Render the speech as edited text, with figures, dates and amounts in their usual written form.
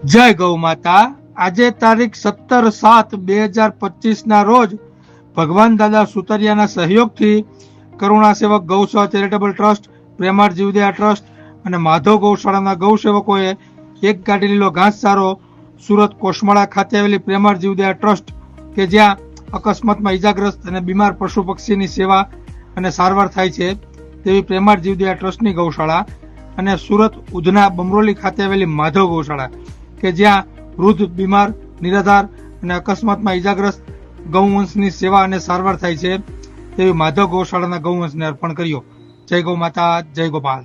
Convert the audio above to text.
જય ગૌ માતા। આજે તારીખ 17/7/2025 ના રોજ ભગવાન દાદા સુતરિયાના સહયોગથી કરુણા સેવક ગૌસેવા ચેરિટેબલ ટ્રસ્ટ, પ્રેમાળ જીવદયા ટ્રસ્ટ અને માધવ ગૌશાળાના ગૌસેવકોએ એક ગાડી લીલો ઘાસચારો સુરત કોસમાળા ખાતે આવેલી પ્રેમાળ જીવદયા ટ્રસ્ટ કે જ્યાં અકસ્માતમાં ઈજાગ્રસ્ત અને બીમાર પશુ પક્ષીની સેવા અને સારવાર થાય છે તેવી પ્રેમાળ જીવદયા ટ્રસ્ટની ગૌશાળા અને સુરત ઉધના બમરોલી ખાતે આવેલી માધવ ગૌશાળા કે જ્યાં વૃદ્ધ, બીમાર, નિરાધાર અને અકસ્માતમાં ઈજાગ્રસ્ત ગૌવંશની સેવા અને સારવાર થાય છે તેવી માધવ ગૌશાળાના ગૌવંશને અર્પણ કર્યો। જય ગૌ માતા, જય ગોપાલ।